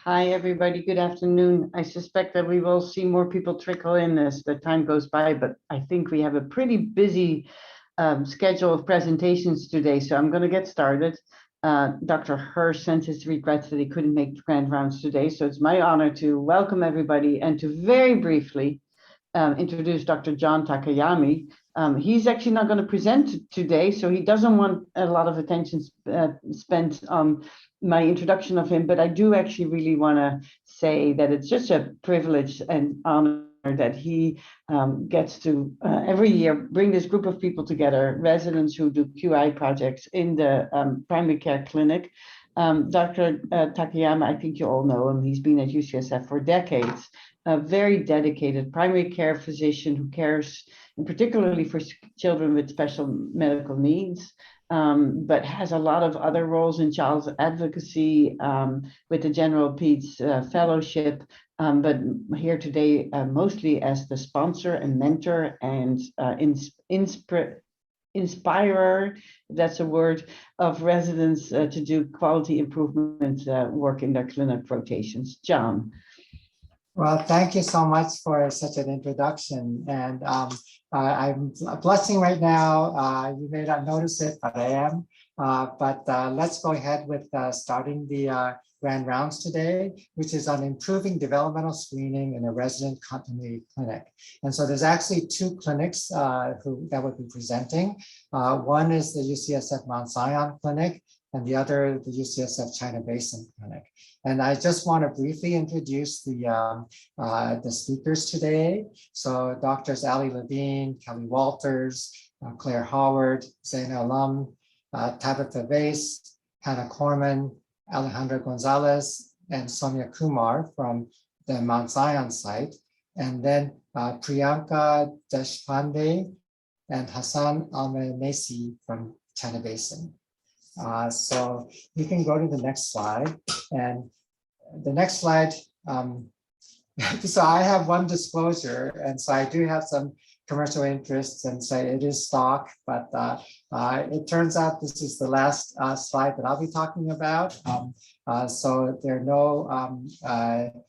Hi, everybody. Good afternoon. I suspect that we will see more people trickle in as the time goes by, but I think we have a pretty busy schedule of presentations today, so I'm going to get started. Dr. Hirsch sent his regrets that he couldn't make the grand rounds today, so it's my honor to welcome everybody and to very briefly introduce Dr. John Takayami. He's actually not going to present today, so he doesn't want a lot of attention spent on my introduction of him, but I do actually really want to say that it's just a privilege and honor that he gets to every year bring this group of people together, residents who do QI projects in the primary care clinic. Dr. Takayama, I think you all know him. He's been at UCSF for decades, a very dedicated primary care physician who cares, and particularly for children with special medical needs, but has a lot of other roles in child advocacy with the General Peds Fellowship, but here today mostly as the sponsor and mentor and inspirer, if that's a word, of residents to do quality improvement work in their clinic rotations. John. Well, thank you so much for such an introduction. And I'm blushing right now. You may not notice it, but I am. But let's go ahead with starting the grand rounds today, which is on improving developmental screening in a resident continuity clinic. And so there's actually two clinics that would be presenting. One is the UCSF Mount Zion Clinic, and the other, the UCSF China Basin Clinic. And I just want to briefly introduce the speakers today. So Doctors Ali Levine, Kelly Walters, Claire Howard, Zaina Alum, Tabitha Vase, Hannah Corman, Alejandra Gonzalez, and Sonia Kumar from the Mount Zion site. And then Priyanka Deshpande and Hassan Almenesi from China Basin. So you can go to the next slide, and the next slide. So I have one disclosure, and so I do have some commercial interests, and so it is stock, but it turns out this is the last slide that I'll be talking about. So there are no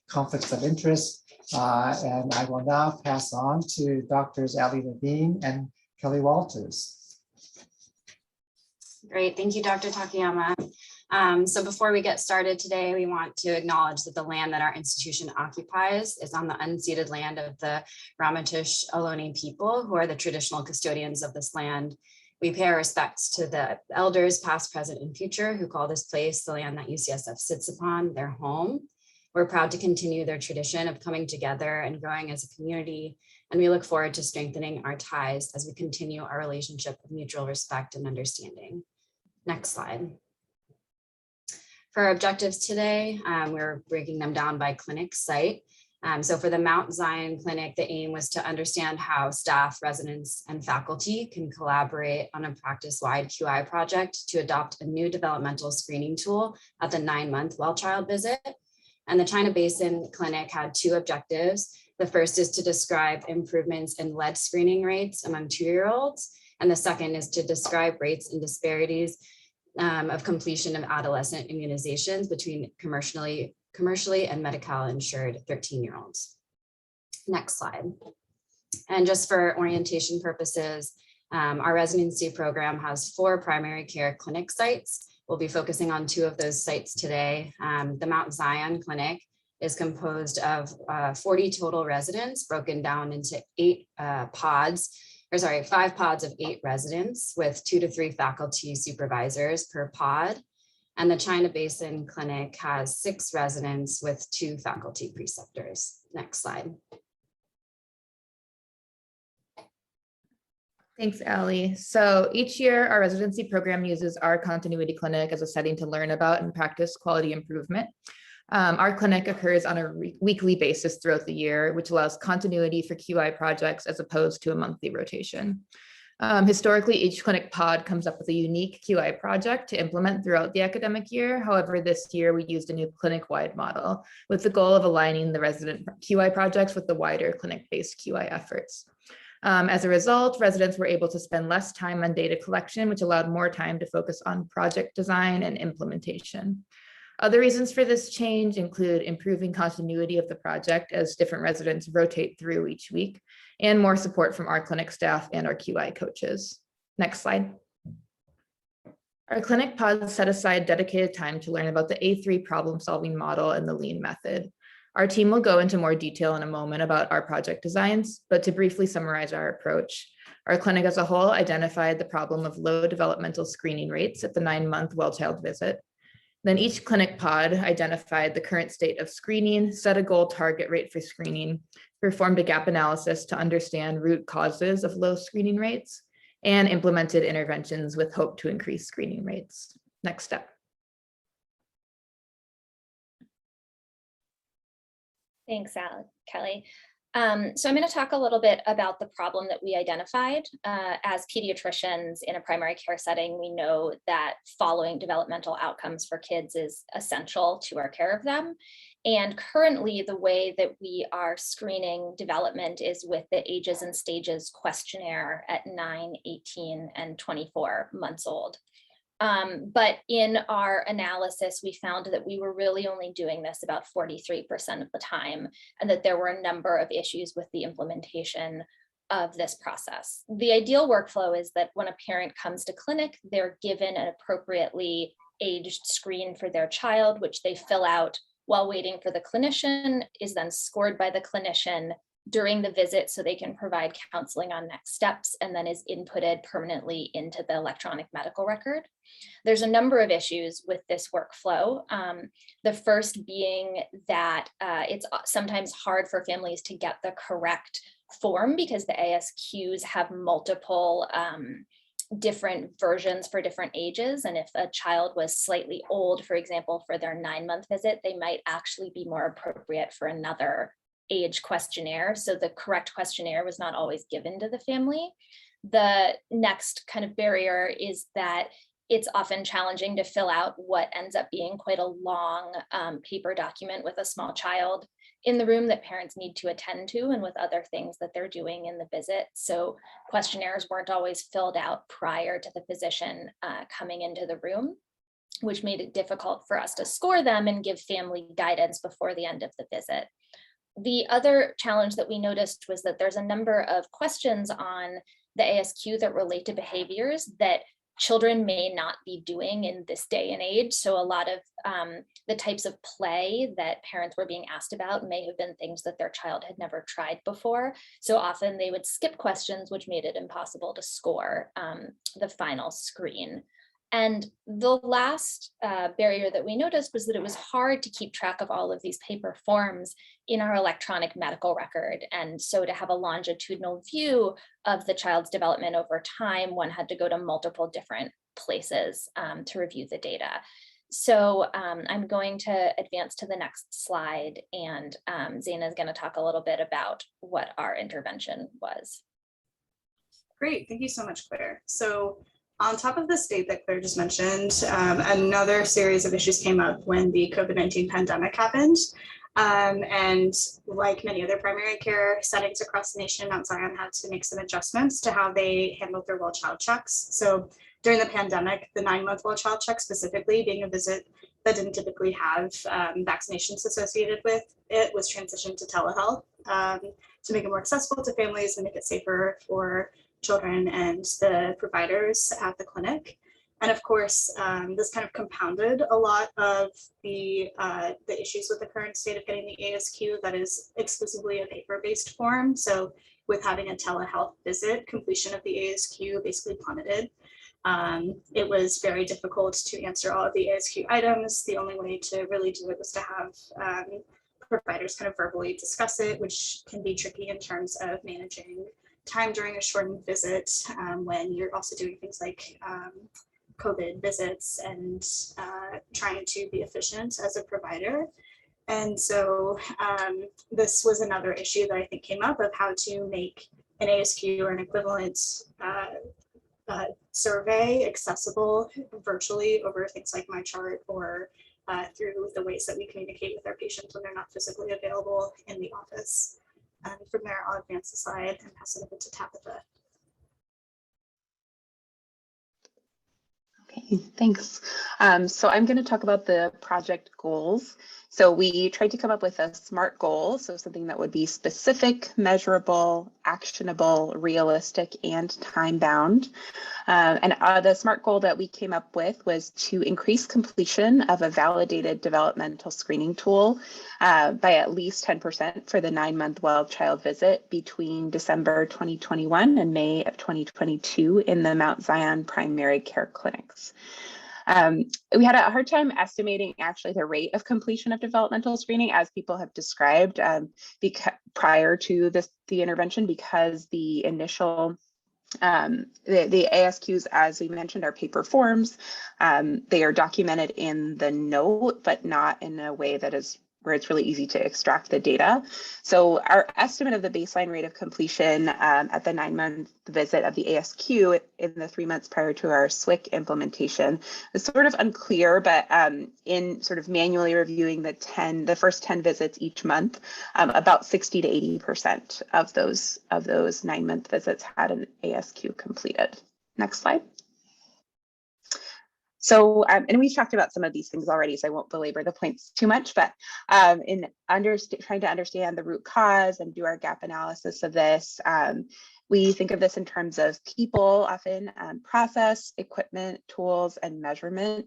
conflicts of interest, and I will now pass on to Doctors Ali Levine and Kelly Walters. Great, thank you, Dr. Takayama. So before we get started today, we want to acknowledge that the land that our institution occupies is on the unceded land of the Ramaytush Ohlone people, who are the traditional custodians of this land. We pay our respects to the elders, past, present, and future, who call this place, the land that UCSF sits upon, their home. We're proud to continue their tradition of coming together and growing as a community, and we look forward to strengthening our ties as we continue our relationship of mutual respect and understanding. Next slide. For our objectives today, we're breaking them down by clinic site. So for the Mount Zion Clinic, the aim was to understand how staff, residents, and faculty can collaborate on a practice-wide QI project to adopt a new developmental screening tool at the 9-month well-child visit. And the China Basin Clinic had two objectives. The first is to describe improvements in lead screening rates among 2-year-olds. And the second is to describe rates and disparities of completion of adolescent immunizations between commercially and Medi-Cal insured 13-year-olds. Next slide. And just for orientation purposes, our residency program has 4 primary care clinic sites. We'll be focusing on 2 of those sites today. The Mount Zion Clinic is composed of 40 total residents broken down into 5 pods of 8 residents with 2 to 3 faculty supervisors per pod. And the China Basin Clinic has 6 residents with 2 faculty preceptors. Next slide. Thanks, Ali. So each year, our residency program uses our continuity clinic as a setting to learn about and practice quality improvement. Our clinic occurs on a weekly basis throughout the year, which allows continuity for QI projects as opposed to a monthly rotation. Historically, each clinic pod comes up with a unique QI project to implement throughout the academic year. However, this year we used a new clinic-wide model with the goal of aligning the resident QI projects with the wider clinic-based QI efforts. As a result, residents were able to spend less time on data collection, which allowed more time to focus on project design and implementation. Other reasons for this change include improving continuity of the project as different residents rotate through each week, and more support from our clinic staff and our QI coaches. Next slide. Our clinic pods set aside dedicated time to learn about the A3 problem-solving model and the lean method. Our team will go into more detail in a moment about our project designs, but to briefly summarize our approach, our clinic as a whole identified the problem of low developmental screening rates at the 9-month well-child visit. Then each clinic pod identified the current state of screening, set a goal target rate for screening, performed a gap analysis to understand root causes of low screening rates, and implemented interventions with hope to increase screening rates. Next step. Thanks, Kelly. So I'm going to talk a little bit about the problem that we identified. As pediatricians in a primary care setting, we know that following developmental outcomes for kids is essential to our care of them. And currently, the way that we are screening development is with the ages and stages questionnaire at 9, 18, and 24 months old. But in our analysis, we found that we were really only doing this about 43% of the time, and that there were a number of issues with the implementation of this process. The ideal workflow is that when a parent comes to clinic, they're given an appropriately aged screen for their child, which they fill out while waiting for the clinician, is then scored by the clinician during the visit so they can provide counseling on next steps, and then is inputted permanently into the electronic medical record. There's a number of issues with this workflow. The first being that it's sometimes hard for families to get the correct form because the ASQs have multiple different versions for different ages. And if a child was slightly old, for example, for their 9-month visit, they might actually be more appropriate for another age questionnaire. So the correct questionnaire was not always given to the family. The next kind of barrier is that it's often challenging to fill out what ends up being quite a long paper document with a small child in the room that parents need to attend to, and with other things that they're doing in the visit. So questionnaires weren't always filled out prior to the physician coming into the room, which made it difficult for us to score them and give family guidance before the end of the visit. The other challenge that we noticed was that there's a number of questions on the ASQ that relate to behaviors that children may not be doing in this day and age. So a lot of the types of play that parents were being asked about may have been things that their child had never tried before. So often they would skip questions, which made it impossible to score the final screen. And the last barrier that we noticed was that it was hard to keep track of all of these paper forms in our electronic medical record. And so to have a longitudinal view of the child's development over time, one had to go to multiple different places to review the data. So I'm going to advance to the next slide, and Zaina is going to talk a little bit about what our intervention was. Great, thank you so much, Claire. So on top of the state that Claire just mentioned, another series of issues came up when the COVID-19 pandemic happened. And like many other primary care settings across the nation, Mount Zion had to make some adjustments to how they handled their well-child checks. So during the pandemic, the 9-month well-child check specifically, being a visit that didn't typically have vaccinations associated with it, was transitioned to telehealth to make it more accessible to families and make it safer for children and the providers at the clinic. And of course, this kind of compounded a lot of the issues with the current state of getting the ASQ that is exclusively a paper-based form. So with having a telehealth visit, completion of the ASQ basically plummeted. It was very difficult to answer all of the ASQ items. The only way to really do it was to have providers kind of verbally discuss it, which can be tricky in terms of managing time during a shortened visit when you're also doing things like COVID visits and trying to be efficient as a provider. And so this was another issue that I think came up of how to make an ASQ or an equivalent survey accessible virtually over things like MyChart or through the ways that we communicate with our patients when they're not physically available in the office. And from there, I'll advance the slide and pass it over to Tabitha. Okay, Thanks. So I'm going to talk about the project goals. So we tried to come up with a SMART goal, so something that would be specific, measurable, actionable, realistic, and time-bound. The SMART goal that we came up with was to increase completion of a validated developmental screening tool by at least 10% for the 9-month well-child visit between December 2021 and May of 2022 in the Mount Zion primary care clinics. We had a hard time estimating actually the rate of completion of developmental screening, as people have described prior to the intervention, because the initial the ASQs, as we mentioned, are paper forms. They are documented in the note, but not in a way that is where it's really easy to extract the data. So our estimate of the baseline rate of completion at the 9-month visit of the ASQ in the 3 months prior to our SWIC implementation is sort of unclear, but in sort of manually reviewing the first 10 visits each month, about 60 to 80% of those 9-month visits had an ASQ completed. Next slide. So, and we've talked about some of these things already, so I won't belabor the points too much, but in trying to understand the root cause and do our gap analysis of this, we think of this in terms of people, often process, equipment, tools, and measurement.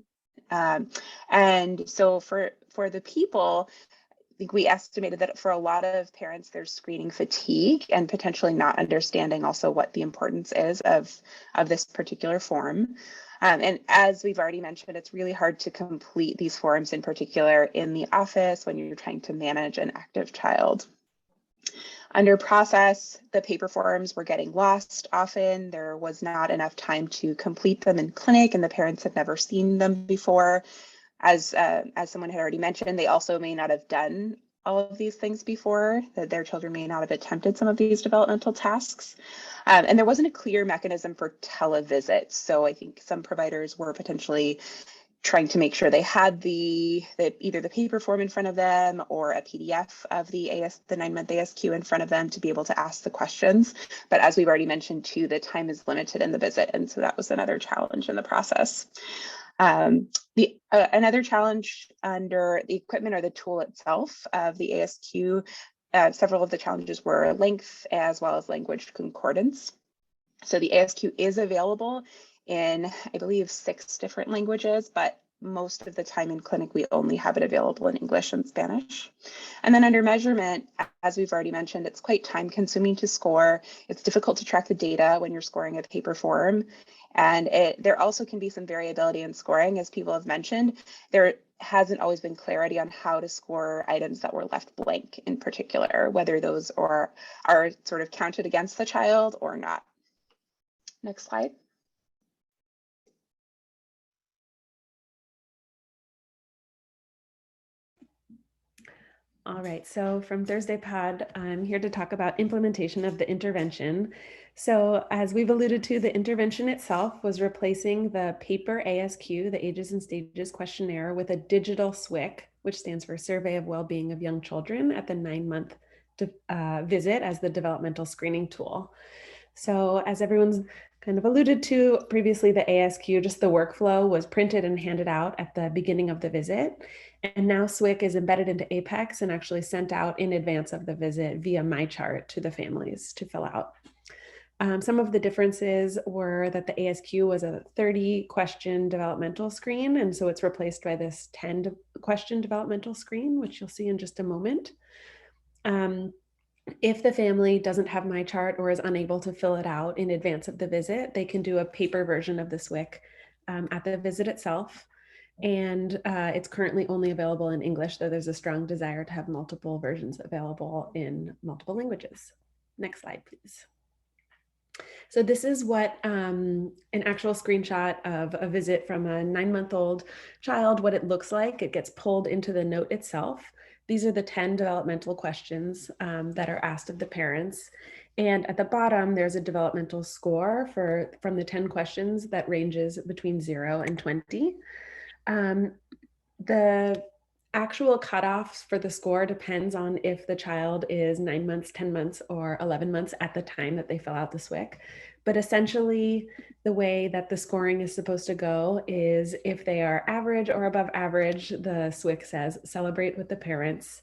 And so for the people, I think we estimated that for a lot of parents, there's screening fatigue and potentially not understanding also what the importance is of this particular form. And as we've already mentioned, it's really hard to complete these forms, in particular in the office when you're trying to manage an active child. Under process, the paper forms were getting lost often. There was not enough time to complete them in clinic, and the parents had never seen them before. As someone had already mentioned, they also may not have done all of these things before, that their children may not have attempted some of these developmental tasks. And there wasn't a clear mechanism for televisits. So I think some providers were potentially trying to make sure they had either the paper form in front of them or a PDF of the 9-month ASQ in front of them to be able to ask the questions. But as we've already mentioned too, the time is limited in the visit. And so that was another challenge in the process. Another challenge under the equipment or the tool itself of the ASQ, several of the challenges were length as well as language concordance. So the ASQ is available in, I believe, 6 different languages, but most of the time in clinic, we only have it available in English and Spanish. And then under measurement, as we've already mentioned, it's quite time consuming to score. It's difficult to track the data when you're scoring a paper form. And there also can be some variability in scoring, as people have mentioned. There hasn't always been clarity on how to score items that were left blank in particular, whether those are sort of counted against the child or not. Next slide. All right, so from Thursday Pod, I'm here to talk about implementation of the intervention. So as we've alluded to, the intervention itself was replacing the paper ASQ, the Ages and Stages questionnaire, with a digital SWIC, which stands for Survey of Wellbeing of Young Children, at the 9-month visit as the developmental screening tool. So as everyone's kind of alluded to previously, the ASQ, just the workflow, was printed and handed out at the beginning of the visit. And now SWIC is embedded into Apex and actually sent out in advance of the visit via MyChart to the families to fill out. Some of the differences were that the ASQ was a 30-question developmental screen, and so it's replaced by this 10-question developmental screen, which you'll see in just a moment. If the family doesn't have MyChart or is unable to fill it out in advance of the visit, they can do a paper version of the SWIC at the visit itself. And it's currently only available in English, though there's a strong desire to have multiple versions available in multiple languages. Next slide, please. So this is what an actual screenshot of a visit from a 9-month-old child, what it looks like. It gets pulled into the note itself. These are the 10 developmental questions that are asked of the parents. And at the bottom, there's a developmental score from the 10 questions that ranges between 0 and 20. actual cutoffs for the score depends on if the child is 9 months, 10 months, or 11 months at the time that they fill out the SWIC. But essentially, the way that the scoring is supposed to go is if they are average or above average, the SWIC says celebrate with the parents.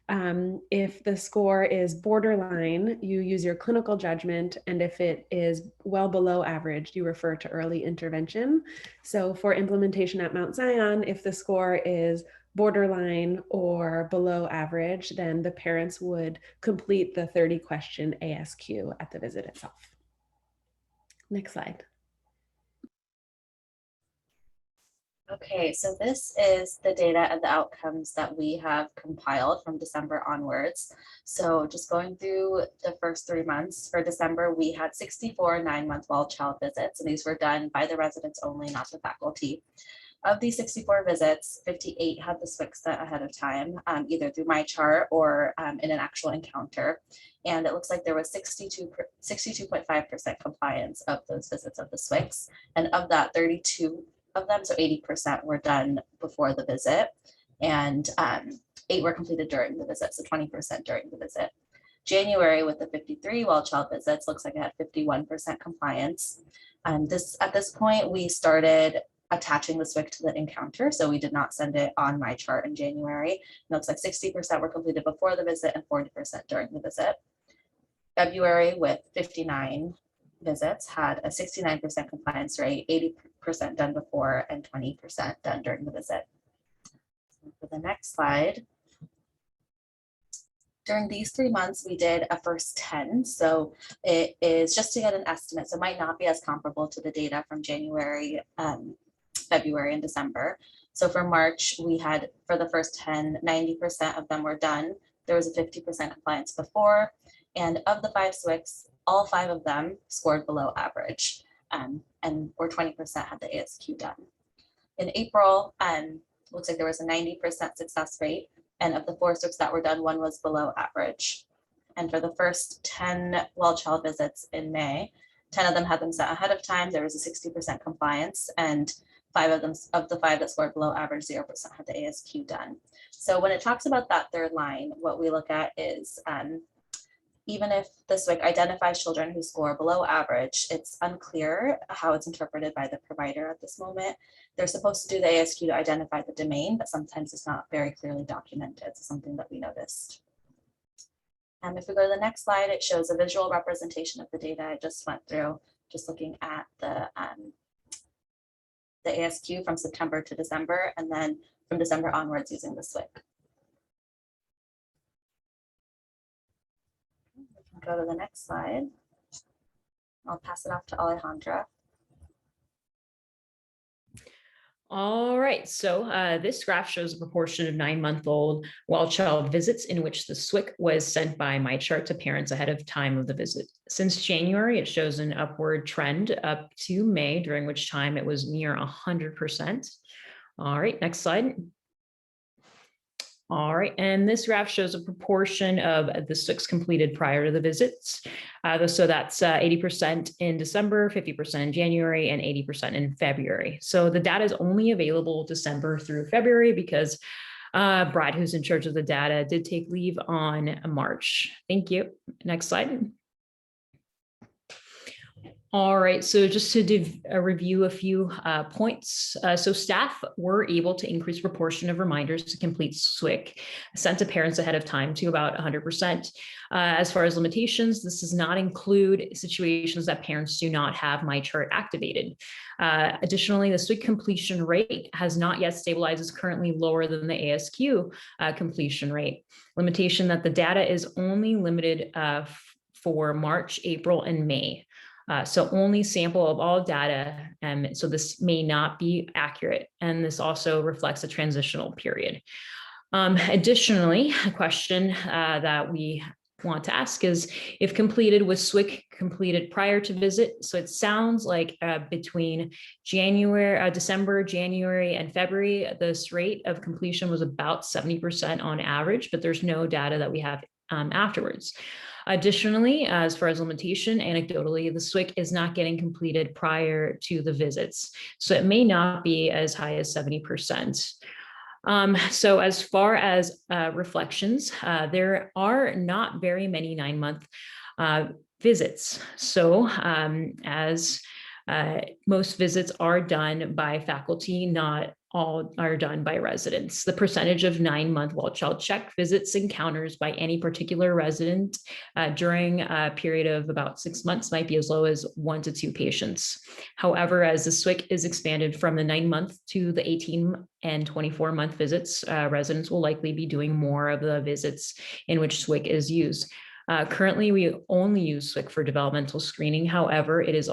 If the score is borderline, you use your clinical judgment, and if it is well below average, you refer to early intervention. So for implementation at Mount Zion, if the score is borderline or below average, then the parents would complete the 30-question ASQ at the visit itself. Next slide. Okay, so this is the data and the outcomes that we have compiled from December onwards. So just going through the first 3 months, for December, we had 64 9-month well child visits, and these were done by the residents only, not the faculty. Of these 64 visits, 58 had the SWIC set ahead of time, either through my chart or in an actual encounter. And it looks like there was 62.5% compliance of those visits of the SWICs. And of that, 32 of them, so 80% were done before the visit, and 8 were completed during the visit, so 20% during the visit. January, with the 53 well child visits, looks like it had 51% compliance. At this point, we started attaching the SWIC to the encounter, so we did not send it on my chart in January. It looks like 60% were completed before the visit and 40% during the visit. February, with 59 visits, had a 69% compliance rate, 80% done before and 20% done during the visit. For the next slide, during these 3 months, we did a first 10. So it is just to get an estimate. So it might not be as comparable to the data from January, February, and December. So for March, we had, for the first 10, 90% of them were done. There was a 50% compliance before. And of the 5 SWICs, all 5 of them scored below average, or 20% had the ASQ done. In April, looks like there was a 90% success rate, and of the 4 SWICs that were done, 1 was below average. And for the first 10 well child visits in May, 10 of them had them set ahead of time. There was a 60% compliance, and 5 of them, of the 5 that scored below average, 0% had the ASQ done. So when it talks about that third line, what we look at is even if the SWIC identifies children who score below average, it's unclear how it's interpreted by the provider at this moment. They're supposed to do the ASQ to identify the domain, but sometimes it's not very clearly documented. It's something that we noticed. And if we go to the next slide, it shows a visual representation of the data I just went through, just looking at the ASQ from September to December, and then from December onwards using the SWIC. Go to the next slide. I'll pass it off to Alejandra. All right, so this graph shows a proportion of 9-month-old well child visits in which the SWIC was sent by my chart to parents ahead of time of the visit. Since January, it shows an upward trend up to May, during which time it was near 100%. All right, next slide. All right, and this graph shows a proportion of the SWICs completed prior to the visits. So that's 80% in December, 50% in January, and 80% in February. So the data is only available December through February because Brad, who's in charge of the data, did take leave on March. Thank you. Next slide. All right, so just to review a few points. So staff were able to increase proportion of reminders to complete SWIC sent to parents ahead of time to about 100%. As far as limitations, this does not include situations that parents do not have my chart activated. Additionally, the SWIC completion rate has not yet stabilized, is currently lower than the ASQ completion rate. Limitation that the data is only limited for March, April, and May. So only sample of all data, so this may not be accurate, and this also reflects a transitional period. Additionally, a question that we want to ask is, if completed with SWIC completed prior to visit, so it sounds like between December, January, and February, this rate of completion was about 70% on average, but there's no data that we have afterwards. Additionally, as far as limitation, anecdotally, the SWIC is not getting completed prior to the visits. So it may not be as high as 70%. So as far as reflections, there are not very many 9-month visits. So as most visits are done by faculty, not all are done by residents. The percentage of 9-month well-child check visits encounters by any particular resident during a period of about 6 months might be as low as 1 to 2 patients. However, as the SWIC is expanded from the 9-month to the 18 and 24-month visits, residents will likely be doing more of the visits in which SWIC is used. Currently, we only use SWIC for developmental screening. However, it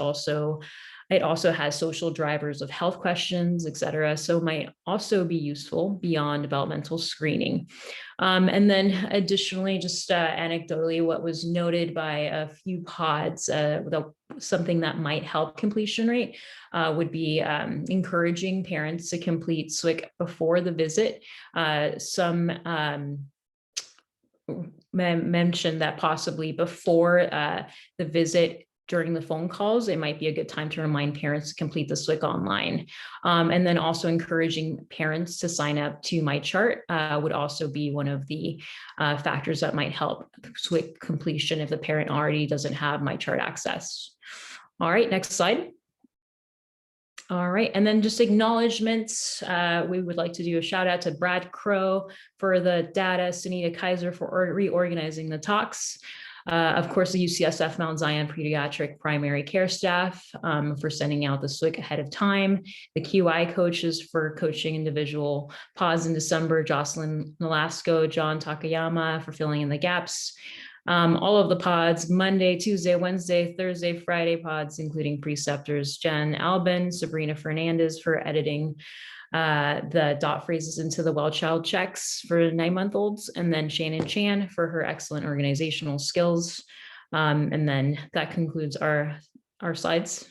also has social drivers of health questions, et cetera, so might also be useful beyond developmental screening. And then additionally, just anecdotally, what was noted by a few pods, something that might help completion rate would be encouraging parents to complete SWIC before the visit. Some mentioned that possibly before the visit, during the phone calls, it might be a good time to remind parents to complete the SWIC online. And then also encouraging parents to sign up to My Chart would also be one of the factors that might help SWIC completion if the parent already doesn't have My Chart access. All right, next slide. All right, and then just acknowledgements. We would like to do a shout out to Brad Crow for the data, Sunita Kaiser for reorganizing the talks. Of course, the UCSF Mount Zion pediatric primary care staff for sending out the SWIC ahead of time, the QI coaches for coaching individual pods in December, Jocelyn Nolasco, John Takayama for filling in the gaps. All of the pods, Monday, Tuesday, Wednesday, Thursday, Friday pods, including preceptors, Jen Albin, Sabrina Fernandez for editing the dot phrases into the well child checks for 9-month-olds, and then Shannon Chan for her excellent organizational skills. And then that concludes our slides.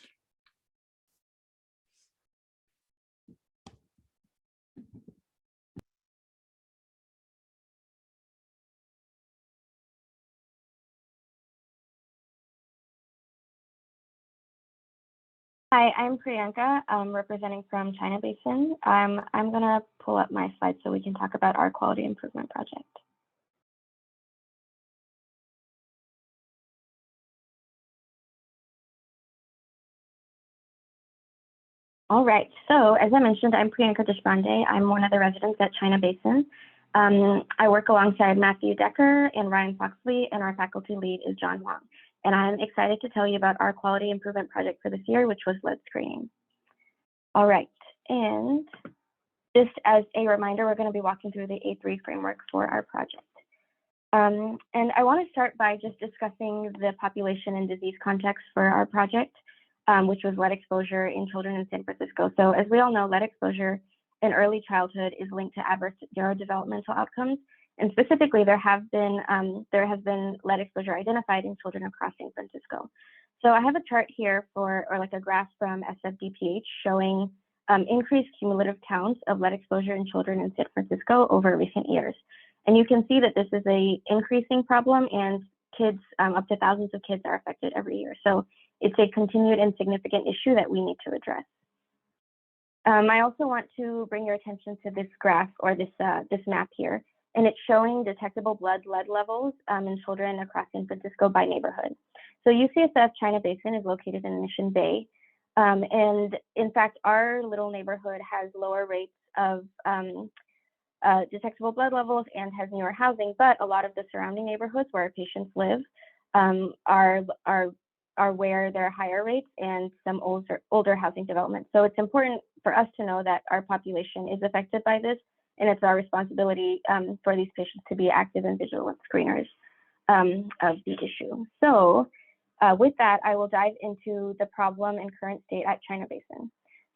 Hi, I'm Priyanka, representing from China Basin. I'm going to pull up my slides so we can talk about our quality improvement project. All right, so as I mentioned, I'm Priyanka Deshpande. I'm one of the residents at China Basin. I work alongside Matthew Decker and Ryan Foxley, and our faculty lead is John Huang. And I'm excited to tell you about our quality improvement project for this year, which was lead screening. All right, and just as a reminder, we're going to be walking through the A3 framework for our project. And I want to start by just discussing the population and disease context for our project, which was lead exposure in children in San Francisco. So as we all know, lead exposure in early childhood is linked to adverse neurodevelopmental outcomes. And specifically, there has been lead exposure identified in children across San Francisco. So I have a chart here or like a graph from SFDPH showing increased cumulative counts of lead exposure in children in San Francisco over recent years. And you can see that this is an increasing problem, and kids, up to thousands of kids are affected every year. So it's a continued and significant issue that we need to address. I also want to bring your attention to this graph or this map here, and it's showing detectable blood lead levels in children across San Francisco by neighborhood. So UCSF China Basin is located in Mission Bay, and in fact, our little neighborhood has lower rates of detectable blood levels and has newer housing, but a lot of the surrounding neighborhoods where our patients live are where there are higher rates and some older housing development. So it's important for us to know that our population is affected by this, and it's our responsibility for these patients to be active and vigilant screeners of the issue. So with that, I will dive into the problem and current state at China Basin.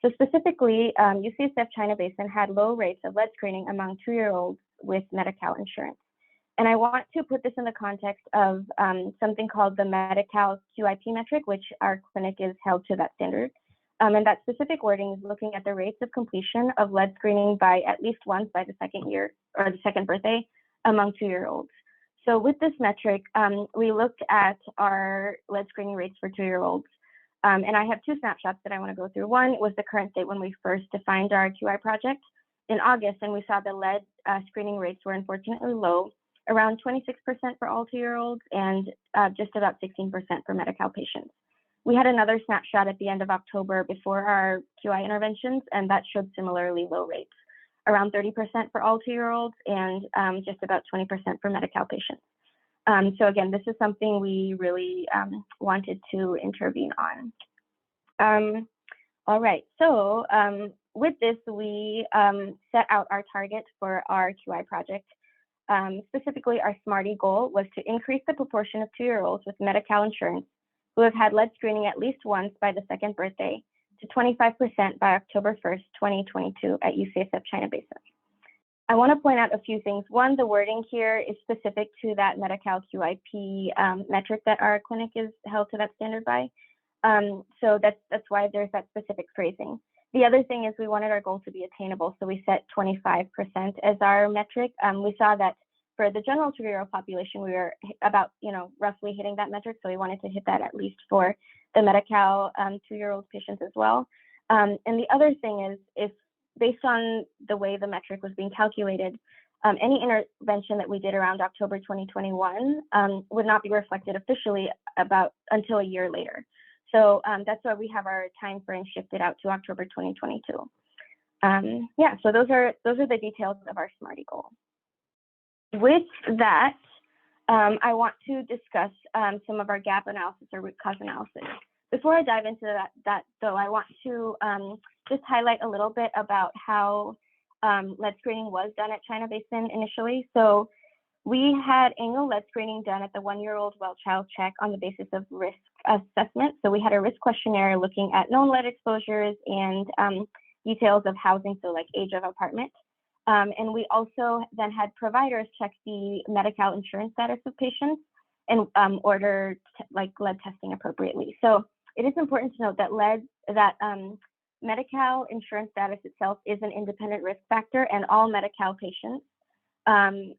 So specifically, UCSF China Basin had low rates of lead screening among 2-year-olds with Medi-Cal insurance. And I want to put this in the context of something called the Medi-Cal QIP metric, which our clinic is held to that standard. And that specific wording is looking at the rates of completion of lead screening by at least once by the second year or the second birthday among 2-year-olds. So with this metric, we looked at our lead screening rates for 2-year-olds. And I have 2 snapshots that I want to go through. One was the current state when we first defined our QI project, in August, and we saw the lead screening rates were unfortunately low, around 26% for all 2-year-olds and just about 16% for Medi-Cal patients. We had another snapshot at the end of October before our QI interventions, and that showed similarly low rates, around 30% for all 2-year-olds and just about 20% for Medi-Cal patients. So again, this is something we really wanted to intervene on. All right, so with this, we set out our target for our QI project. Specifically, our SMARTY goal was to increase the proportion of 2-year-olds with Medi-Cal insurance who have had lead screening at least once by the 2nd birthday to 25% by October 1st, 2022 at UCSF China Basin. I want to point out a few things. One, the wording here is specific to that Medi-Cal QIP metric that our clinic is held to that standard by. So that's why there's that specific phrasing. The other thing is we wanted our goal to be attainable, so we set 25% as our metric. We saw that for the general 2-year-old population, we were about, roughly hitting that metric, so we wanted to hit that at least for the Medi-Cal 2-year-old patients as well. And the other thing is, if based on the way the metric was being calculated, any intervention that we did around October 2021 would not be reflected officially until a year later. So that's why we have our time frame shifted out to October 2022. Yeah, so those are the details of our SMARTY goal. With that, I want to discuss some of our gap analysis or root cause analysis. Before I dive into that though, I want to just highlight a little bit about how lead screening was done at China Basin initially. So we had annual lead screening done at the 1-year-old well-child check on the basis of risk assessment. So we had a risk questionnaire looking at known lead exposures and details of housing, so like age of apartment. And we also then had providers check the Medi-Cal insurance status of patients and order lead testing appropriately. So it is important to note that Medi-Cal insurance status itself is an independent risk factor, and all Medi-Cal patients,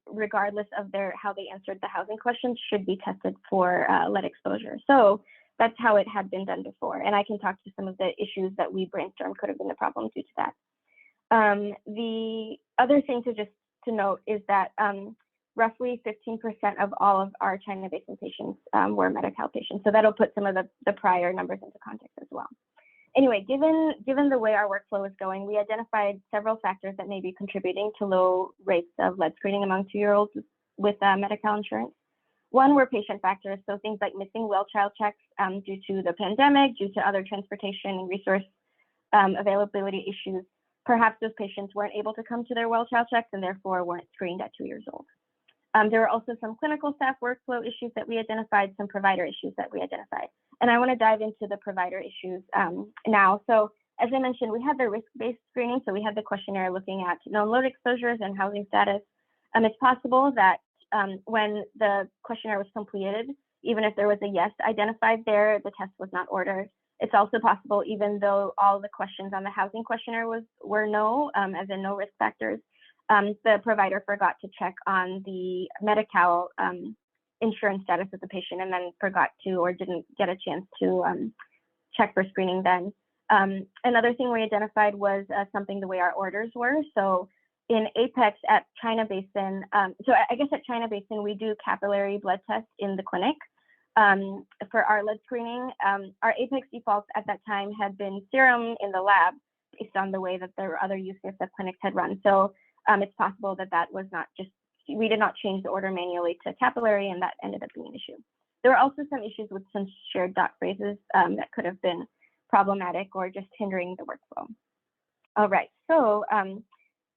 regardless of how they answered the housing questions, should be tested for lead exposure. So that's how it had been done before. And I can talk to some of the issues that we brainstormed could have been the problem due to that. The other thing to note is that roughly 15% of all of our China Basin patients were Medi-Cal patients. So that'll put some of the prior numbers into context as well. Anyway, given the way our workflow is going, we identified several factors that may be contributing to low rates of lead screening among 2-year-olds with Medi-Cal insurance. One were patient factors, so things like missing well-child checks due to the pandemic, due to other transportation and resource availability issues. Perhaps those patients weren't able to come to their well-child checks and therefore weren't screened at 2 years old. There were also some clinical staff workflow issues that we identified, some provider issues that we identified. And I want to dive into the provider issues now. So as I mentioned, we had the risk-based screening. So we had the questionnaire looking at known load exposures and housing status. It's possible that when the questionnaire was completed, even if there was a yes identified there, the test was not ordered. It's also possible, even though all the questions on the housing questionnaire were no, as in no risk factors, the provider forgot to check on the Medi-Cal insurance status of the patient and then forgot to or didn't get a chance to check for screening then. Another thing we identified was something the way our orders were. So in Apex at China Basin, so I guess at China Basin, we do capillary blood tests in the clinic for our lead screening. Our Apex defaults at that time had been serum in the lab based on the way that the other UCSF clinics had run. So it's possible that was not just, we did not change the order manually to capillary, and that ended up being an issue. There were also some issues with some shared dot phrases that could have been problematic or just hindering the workflow. All right, so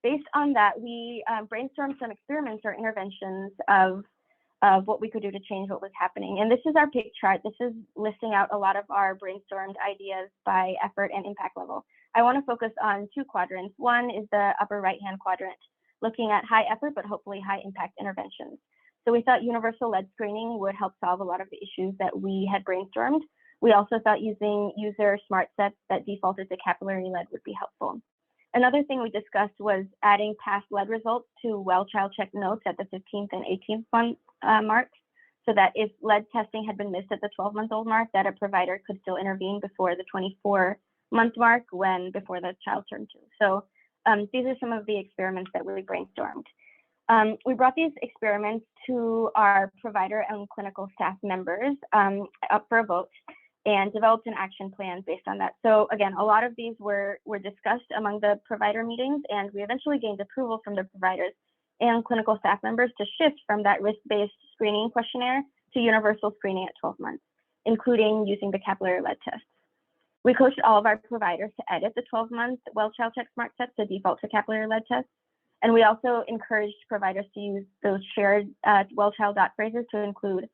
based on that, we brainstormed some experiments or interventions of what we could do to change what was happening. And this is our pig chart. This is listing out a lot of our brainstormed ideas by effort and impact level. I want to focus on 2 quadrants. One is the upper right-hand quadrant, looking at high effort, but hopefully high impact interventions. So we thought universal lead screening would help solve a lot of the issues that we had brainstormed. We also thought using user smart sets that defaulted to capillary lead would be helpful. Another thing we discussed was adding past lead results to well-child check notes at the 15th and 18th month marks, so that if lead testing had been missed at the 12-month-old mark, that a provider could still intervene before the 24-month mark before the child turned 2. So These are some of the experiments that we brainstormed. We brought these experiments to our provider and clinical staff members up for a vote and developed an action plan based on that. So again, a lot of these were discussed among the provider meetings, and we eventually gained approval from the providers and clinical staff members to shift from that risk-based screening questionnaire to universal screening at 12 months, including using the capillary lead test. We coached all of our providers to edit the 12-month well-child check smart test to default to capillary lead test. And we also encouraged providers to use those shared well-child dot phrases to include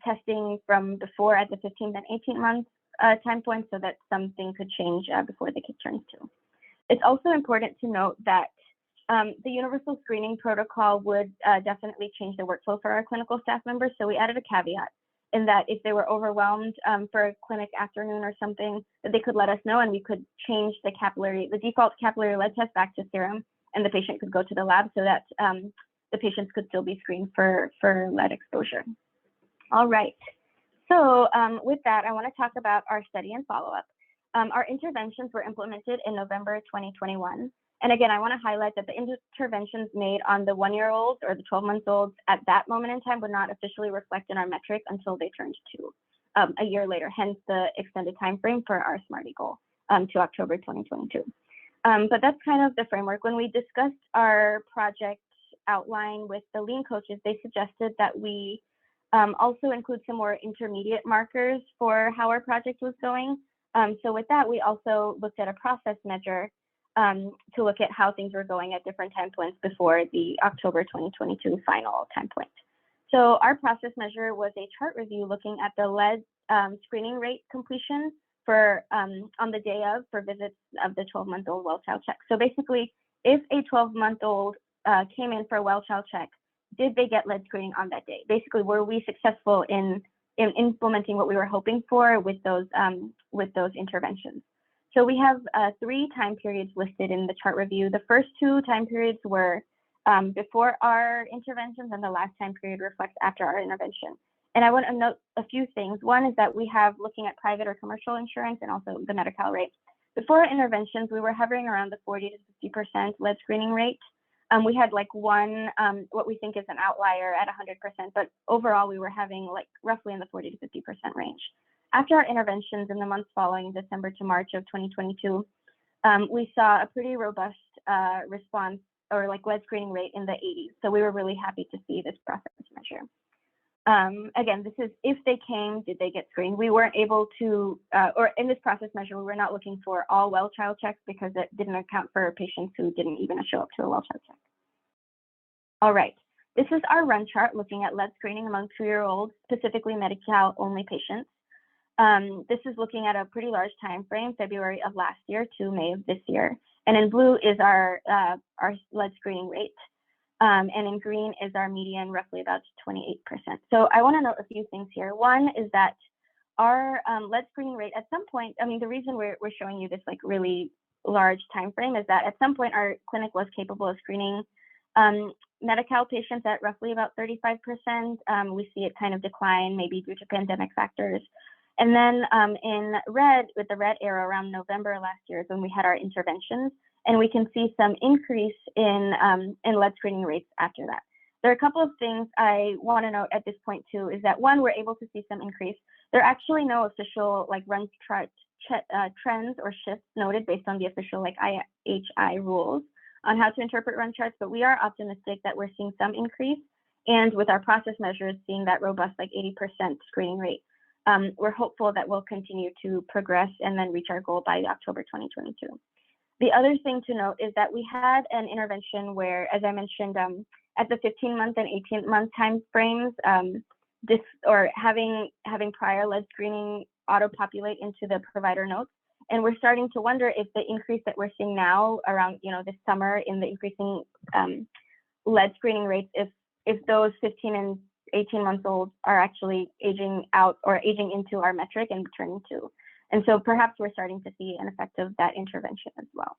testing from before at the 15th and 18th month time point, so that something could change before the kid turns 2. It's also important to note that the universal screening protocol would definitely change the workflow for our clinical staff members. So we added a caveat in that if they were overwhelmed for a clinic afternoon or something, that they could let us know and we could change the default capillary lead test back to serum, and the patient could go to the lab so that the patients could still be screened for lead exposure. All right, so with that, I want to talk about our study and follow-up. Our interventions were implemented in November 2021. And again, I want to highlight that the interventions made on the 1-year-olds or the 12-month-olds at that moment in time would not officially reflect in our metric until they turned 2, a year later, hence the extended time frame for our SMARTY goal to October 2022. But that's kind of the framework. When we discussed our project outline with the lean coaches, they suggested that we also include some more intermediate markers for how our project was going. So with that, we also looked at a process measure to look at how things were going at different time points before the October 2022 final time point. So our process measure was a chart review looking at the lead screening rate completion for on the day of for visits of the 12-month-old well child check. So basically, if a 12-month-old came in for a well child check, did they get lead screening on that day? Basically, were we successful in implementing what we were hoping for with those interventions? So we have 3 time periods listed in the chart review. The first 2 time periods were before our interventions, and the last time period reflects after our intervention. And I want to note a few things. One is that we have looking at private or commercial insurance and also the Medi-Cal rate. Before our interventions, we were hovering around the 40 to 50% lead screening rate. We had like one, what we think is an outlier at 100%, but overall we were having like roughly in the 40 to 50% range. After our interventions in the months following December to March of 2022, we saw a pretty robust response or like lead screening rate in the 80s. So we were really happy to see this process measure. Again, this is if they came, did they get screened? We weren't able to, or in this process measure, we were not looking for all well child checks because it didn't account for patients who didn't even show up to a well child check. All right, this is our run chart looking at lead screening among 2-year-olds, specifically Medi-Cal only patients. This is looking at a pretty large time frame, February of last year to May of this year. And in blue is our lead screening rate. And in green is our median, roughly about 28%. So I want to note a few things here. One is that our lead screening rate at some point, I mean, the reason we're showing you this like really large time frame is that at some point our clinic was capable of screening Medi-Cal patients at roughly about 35%. We see it kind of decline, maybe due to pandemic factors. And then in red, with the red arrow around November last year is when we had our interventions, and we can see some increase in lead screening rates after that. There are a couple of things I want to note at this point too, is that one, we're able to see some increase. There are actually no official like run chart trends or shifts noted based on the official like IHI rules on how to interpret run charts, but we are optimistic that we're seeing some increase. And with our process measures, seeing that robust like 80% screening rate. We're hopeful that we'll continue to progress and then reach our goal by October 2022. The other thing to note is that we had an intervention where, as I mentioned, at the 15-month and 18-month time frames, having prior lead screening auto-populate into the provider notes. And we're starting to wonder if the increase that we're seeing now around, this summer in the increasing lead screening rates, if those 15 and 18-month-olds are actually aging out or aging into our metric and returning to. And so perhaps we're starting to see an effect of that intervention as well.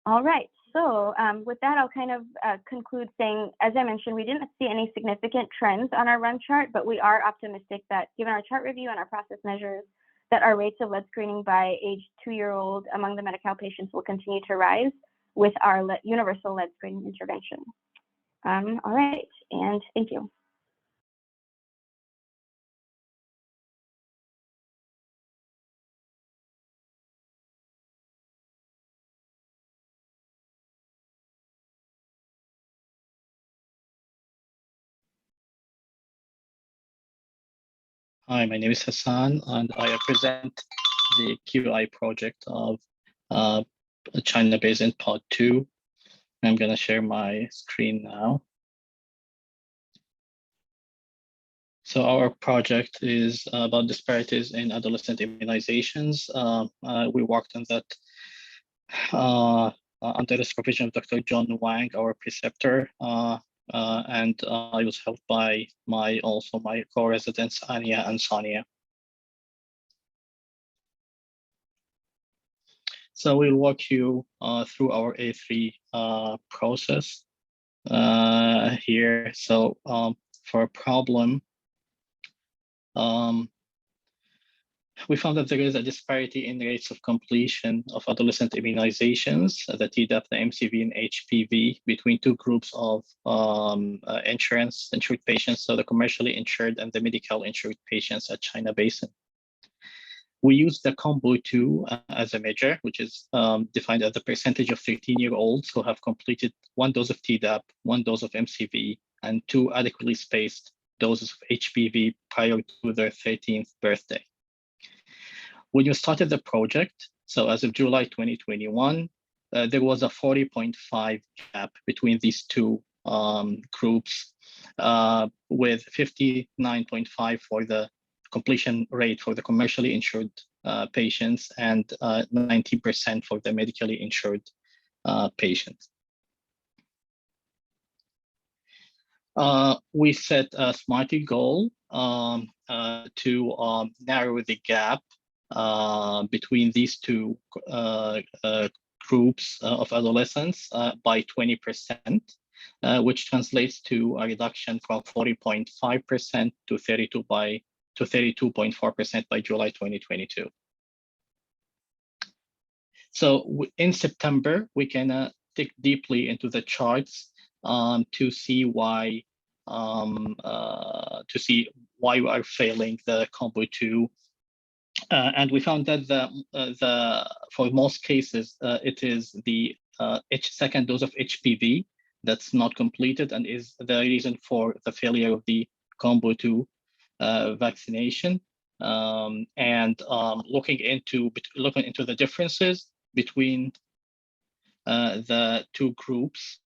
All right, so with that, I'll kind of conclude saying, as I mentioned, we didn't see any significant trends on our run chart, but we are optimistic that given our chart review and our process measures, that our rates of lead screening by age 2-year-old among the Medi-Cal patients will continue to rise with our universal lead screening intervention. All right, and thank you. Hi, my name is Hassan, and I represent the QI project of China Basin Pod 2. I'm going to share my screen now. So our project is about disparities in adolescent immunizations. We worked on that under the supervision of Dr. John Wang, our preceptor, and I was helped by my co-residents, Anya and Sonia. So we'll walk you through our A3 process here. So for a problem, we found that there is a disparity in rates of completion of adolescent immunizations, the Tdap, the MCV, and HPV between two groups of insured patients, so the commercially insured and the medical insured patients at China Basin. We use the combo 2 as a measure, which is defined as the percentage of 13-year-olds who have completed 1 dose of Tdap, 1 dose of MCV, and 2 adequately spaced doses of HPV prior to their 13th birthday. When you started the project, so as of July 2021, there was a 40.5 gap between these two groups, with 59.5 for the completion rate for the commercially insured patients and 90% for the medically insured patients. We set a SMARTY goal to narrow the gap between these two groups of adolescents by 20%, which translates to a reduction from 40.5% to 32.4% by July 2022. So in September, we can dig deeply into the charts to see why we are failing the combo 2. And we found that for most cases, it is the second dose of HPV that's not completed and is the reason for the failure of the combo 2 vaccination. And looking into the differences between the two groups,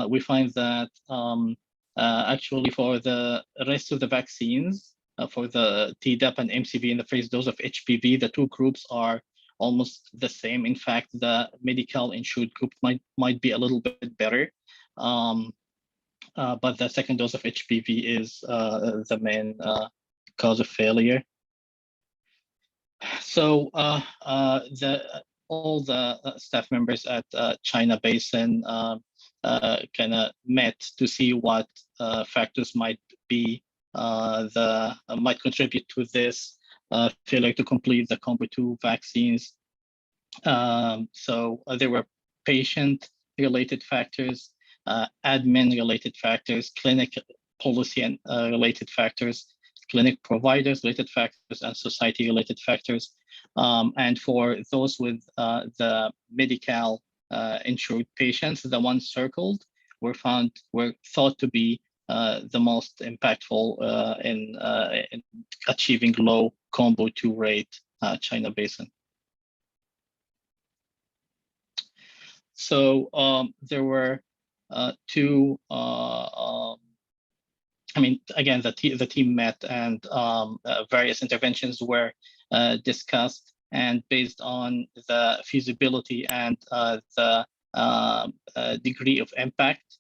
we find that actually for the rest of the vaccines, for the Tdap and MCV in the first dose of HPV, the two groups are almost the same. In fact, the medical insured group might be a little bit better, but the second dose of HPV is the main cause of failure. So all the staff members at China Basin kind of met to see what factors might be might contribute to this failure to complete the combo 2 vaccines. So there were patient-related factors, admin-related factors, clinic policy and related factors, clinic providers-related factors, and society-related factors. And for those with the medical insured patients, the ones circled were thought to be the most impactful in achieving low combo 2 rate China Basin. So there were two. I mean, again, the team met and various interventions were discussed, and based on the feasibility and the degree of impact,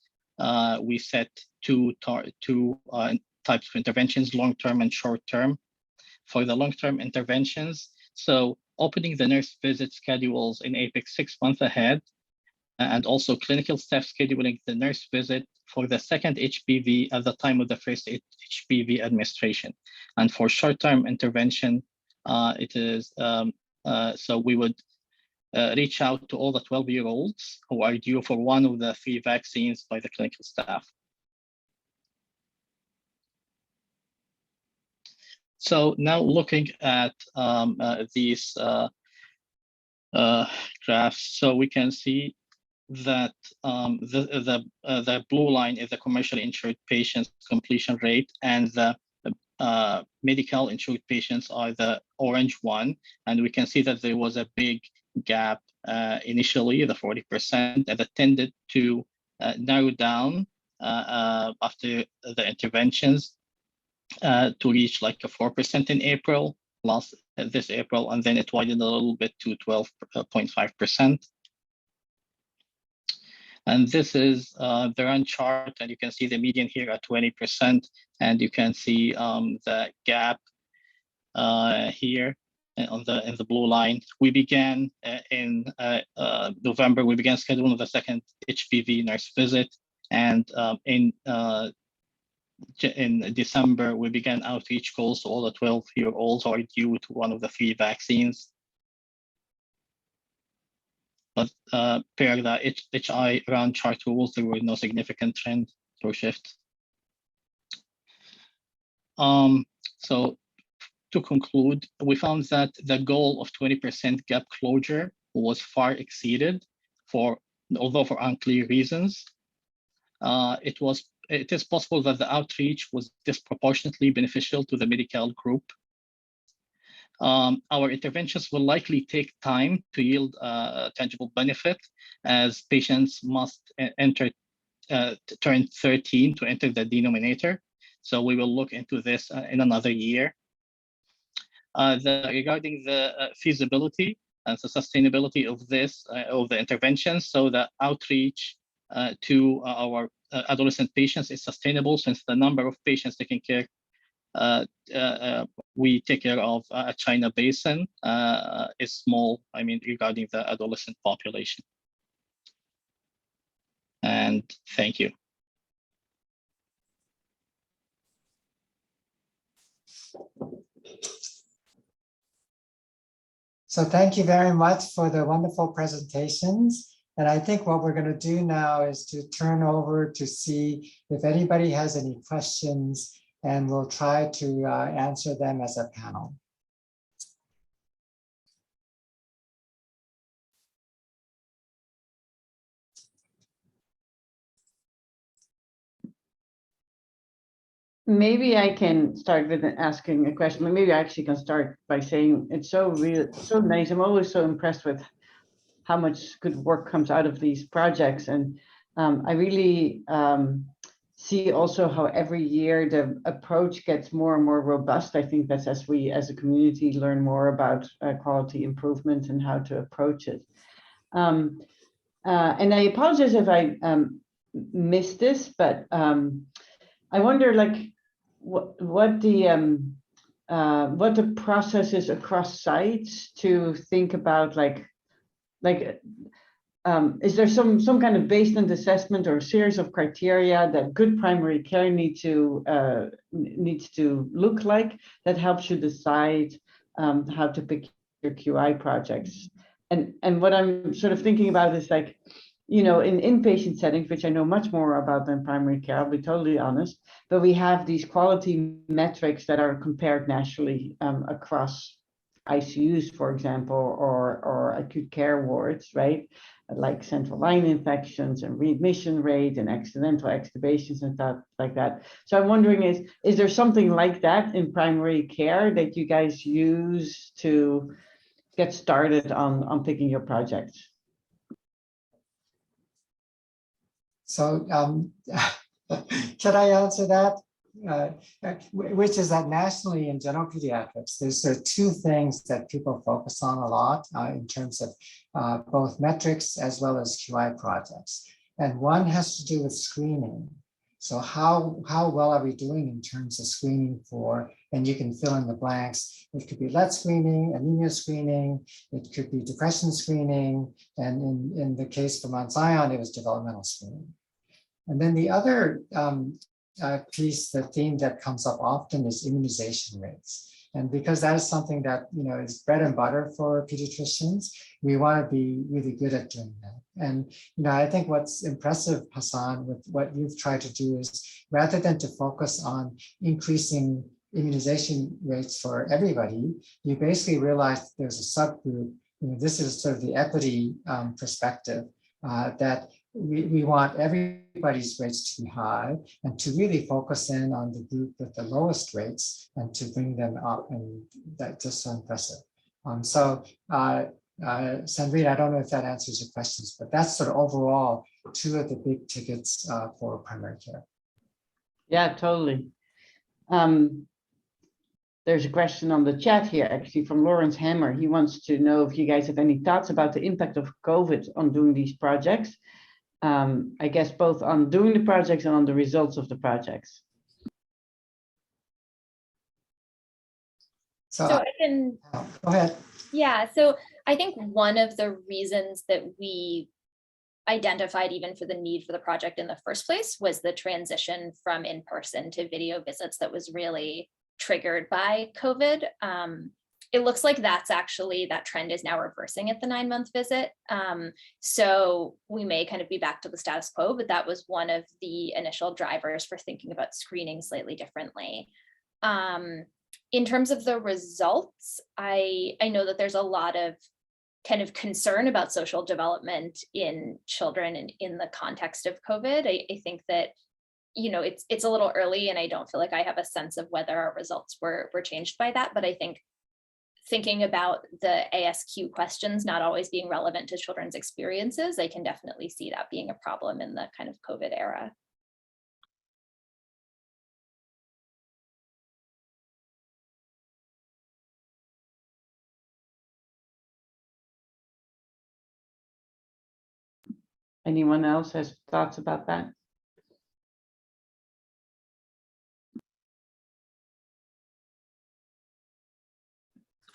we set two types of interventions: long-term and short-term. For the long-term interventions, so opening the nurse visit schedules in APEX 6 months ahead, and also clinical staff scheduling the nurse visit for the second HPV at the time of the first HPV administration. And for short-term intervention, It is so we would reach out to all the 12-year-olds who are due for one of the 3 vaccines by the clinical staff. So now looking at these graphs, so we can see that the blue line is the commercially insured patients completion rate, and the medical insured patients are the orange one. And we can see that there was a big gap initially, the 40%, and that tended to narrow down after the interventions to reach like a 4% in April, this April, and then it widened a little bit to 12.5%. And this is the run chart, and you can see the median here at 20%, and you can see the gap here in the blue line. We began in November. We began scheduling the second HPV nurse visit, and in December we began outreach calls to all the 12-year-olds who are due to one of the 3 vaccines. But per the HI round chart rules, there were no significant trend or shift. So to conclude, we found that the goal of 20% gap closure was far exceeded, although for unclear reasons. It is possible that the outreach was disproportionately beneficial to the medical group. Our interventions will likely take time to yield tangible benefit, as patients must turn 13 to enter the denominator. So we will look into this in another year. Regarding the feasibility and the sustainability of the interventions, so the outreach to our adolescent patients is sustainable, since the number of patients taking care we take care of at China Basin is small, I mean, regarding the adolescent population. And thank you. So thank you very much for the wonderful presentations. And I think what we're going to do now is to turn over to see if anybody has any questions, and we'll try to answer them as a panel. Maybe I can start with asking a question. Maybe I actually can start by saying it's so nice. I'm always so impressed with how much good work comes out of these projects. And I really see also how every year the approach gets more and more robust. I think that's as we as a community learn more about quality improvement and how to approach it. And I apologize if I missed this, but I wonder like what the process is across sites to think about is there some kind of baseline assessment or series of criteria that good primary care needs to look like that helps you decide how to pick your QI projects? And what I'm sort of thinking about is like, you know, in inpatient settings, which I know much more about than primary care, I'll be totally honest, but we have these quality metrics that are compared nationally across ICUs, for example, or acute care wards, right? Like central line infections and readmission rate and accidental extubations and stuff like that. So I'm wondering, is there something like that in primary care that you guys use to get started on picking your projects? So can I answer that? Which is that nationally in general pediatrics, there's 2 things that people focus on a lot in terms of both metrics as well as QI projects. And one has to do with screening. So how well are we doing in terms of screening for, and you can fill in the blanks. It could be lead screening, anemia screening, it could be depression screening, and in the case for Mount Zion, it was developmental screening. And then the other piece, the theme that comes up often is immunization rates. And because that is something that, is bread and butter for pediatricians, we want to be really good at doing that. And, I think what's impressive, Hassan, with what you've tried to do is rather than to focus on increasing immunization rates for everybody, you basically realize there's a subgroup. This is sort of the equity perspective that we want everybody's rates to be high and to really focus in on the group with the lowest rates and to bring them up. And that's just so impressive. Sandrine, I don't know if that answers your questions, but that's sort of overall two of the big tickets for primary care. Yeah, totally. There's a question on the chat here, actually, from Lawrence Hammer. He wants to know if you guys have any thoughts about the impact of COVID on doing these projects. I guess both on doing the projects and on the results of the projects. So I can go ahead. Yeah, so I think one of the reasons that we identified even for the need for the project in the first place was the transition from in-person to video visits that was really triggered by COVID. It looks like that trend is now reversing at the 9-month visit. So we may kind of be back to the status quo, but that was one of the initial drivers for thinking about screening slightly differently. In terms of the results, I know that there's a lot of kind of concern about social development in children and in the context of COVID. I think that, it's a little early and I don't feel like I have a sense of whether our results were changed by that, but I think thinking about the ASQ questions not always being relevant to children's experiences, I can definitely see that being a problem in the kind of COVID era. Anyone else has thoughts about that?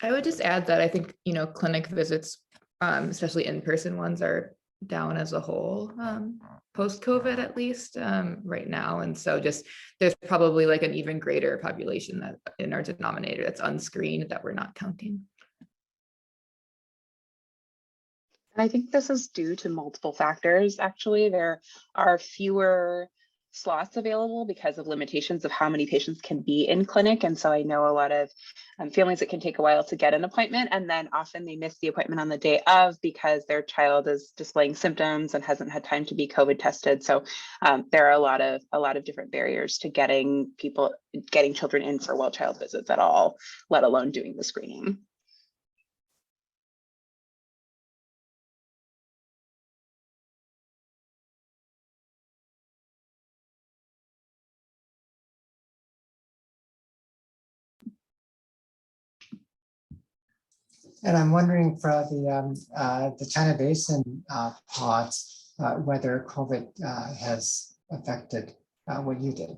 I would just add that I think, clinic visits, especially in-person ones, are down as a whole, post-COVID at least, right now. And so there's probably like an even greater population that in our denominator that's unscreened that we're not counting. And I think this is due to multiple factors. Actually, there are fewer slots available because of limitations of how many patients can be in clinic. And so I know a lot of families, it can take a while to get an appointment, and then often they miss the appointment on the day of because their child is displaying symptoms and hasn't had time to be COVID tested. So there are a lot of different barriers to getting children in for well child visits at all, let alone doing the screening. And I'm wondering for the China Basin pods, whether COVID has affected what you did.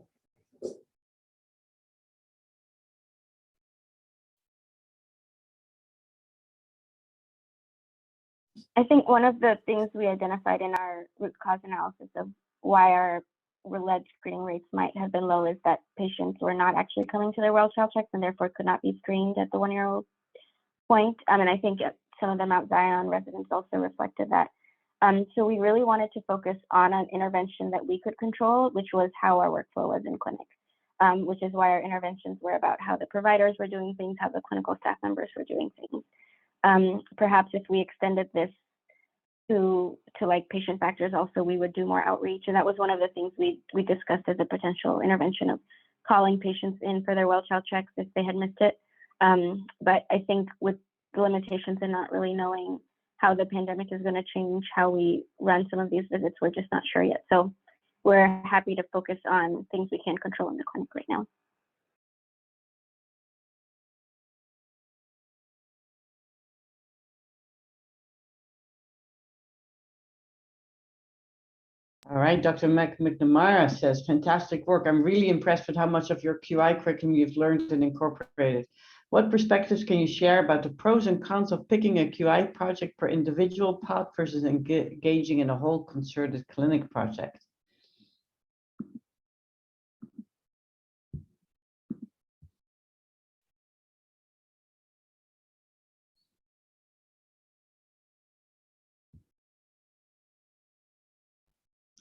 I think one of the things we identified in our root cause analysis of why our alleged screening rates might have been low is that patients were not actually coming to their well child checks and therefore could not be screened at the 1-year-old point. And I think some of the Mount Zion residents also reflected that. So we really wanted to focus on an intervention that we could control, which was how our workflow was in clinic, which is why our interventions were about how the providers were doing things, how the clinical staff members were doing things. Perhaps if we extended this to like patient factors also, we would do more outreach. And that was one of the things we discussed as a potential intervention of calling patients in for their well child checks if they had missed it. But I think with the limitations and not really knowing how the pandemic is going to change how we run some of these visits, we're just not sure yet. So we're happy to focus on things we can control in the clinic right now. All right, Dr. McNamara says, fantastic work. I'm really impressed with how much of your QI curriculum you've learned and incorporated. What perspectives can you share about the pros and cons of picking a QI project per individual pod versus engaging in a whole concerted clinic project?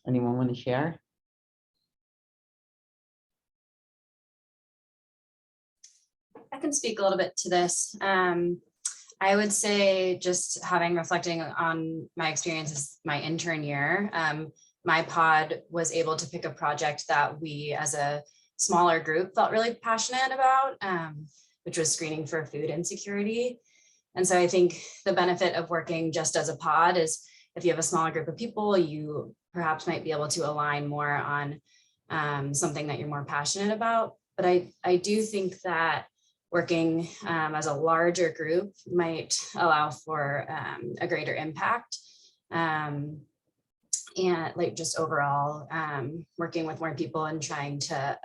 Anyone want to share? I can speak a little bit to this. I would say, just reflecting on my experience as my intern year, my pod was able to pick a project that we as a smaller group felt really passionate about, which was screening for food insecurity. And so I think the benefit of working just as a pod is if you have a smaller group of people, you perhaps might be able to align more on something that you're more passionate about. But I do think that working as a larger group might allow for a greater impact. And like just overall working with more people and trying to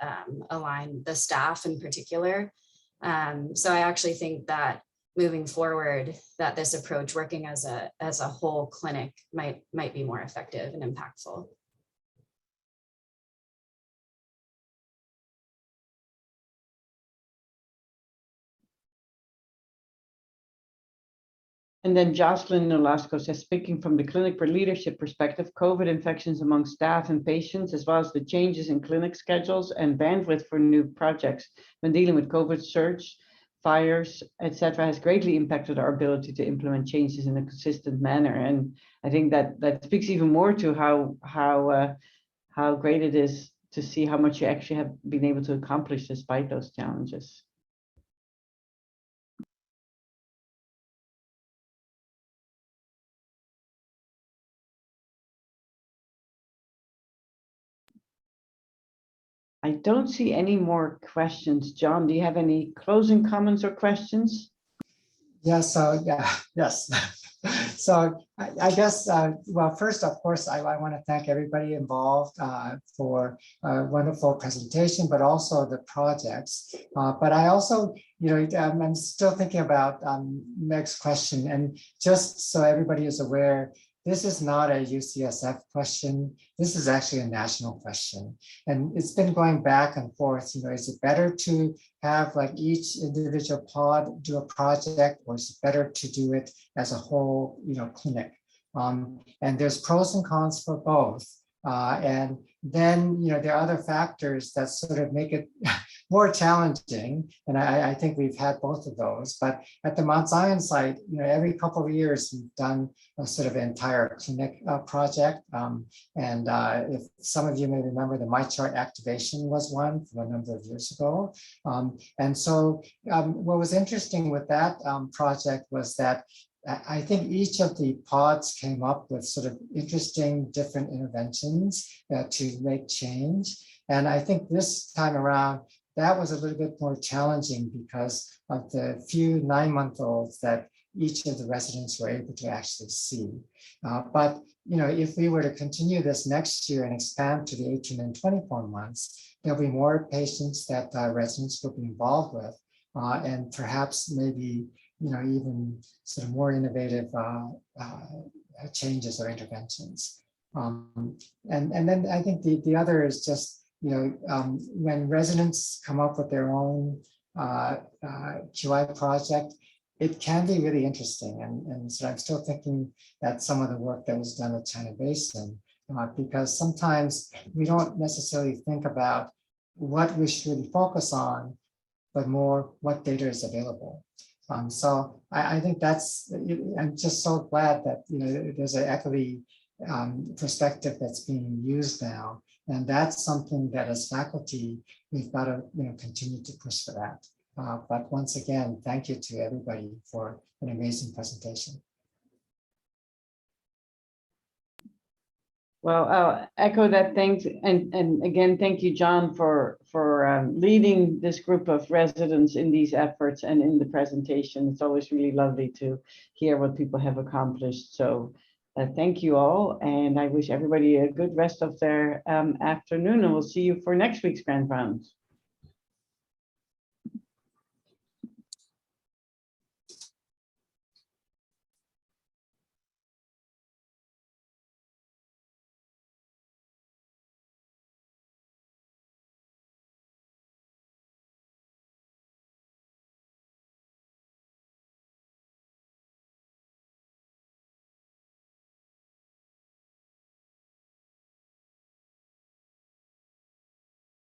align the staff in particular. So I actually think that moving forward, that this approach, working as a whole clinic, might be more effective and impactful. And then Jocelyn Nolasco says, speaking from the clinic leadership perspective, COVID infections among staff and patients, as well as the changes in clinic schedules and bandwidth for new projects when dealing with COVID surge, fires, etc., has greatly impacted our ability to implement changes in a consistent manner. And I think that speaks even more to how great it is to see how much you actually have been able to accomplish despite those challenges. I don't see any more questions. John, do you have any closing comments or questions? Yes, yes. So I guess, well, first, of course, I want to thank everybody involved for a wonderful presentation, but also the projects. But I also, I'm still thinking about Meg's question. And just so everybody is aware, this is not a UCSF question. This is actually a national question. And it's been going back and forth. Is it better to have like each individual pod do a project, or is it better to do it as a whole, clinic? And there's pros and cons for both. And then, there are other factors that sort of make it more challenging. And I think we've had both of those. But at the Mount Zion site, every couple of years, we've done a sort of entire clinic project. And if some of you may remember, the MyChart activation was one from a number of years ago. And so what was interesting with that project was that I think each of the pods came up with sort of interesting different interventions to make change. And I think this time around, that was a little bit more challenging because of the few 9-month-olds that each of the residents were able to actually see. But if we were to continue this next year and expand to the 18 and 24 months, there'll be more patients that residents will be involved with, and perhaps maybe even sort of more innovative changes or interventions. And then I think the other is just, when residents come up with their own QI project, it can be really interesting. And so I'm still thinking that some of the work that was done at China Basin, because sometimes we don't necessarily think about what we should really focus on, but more what data is available. So I think I'm just so glad that there's an equity perspective that's being used now, and that's something that as faculty we've got to continue to push for that. But once again, thank you to everybody for an amazing presentation. Well, I'll echo that thanks, and again, thank you, John, for leading this group of residents in these efforts and in the presentation. It's always really lovely to hear what people have accomplished. So thank you all, and I wish everybody a good rest of their afternoon, and we'll see you for next week's Grand Rounds.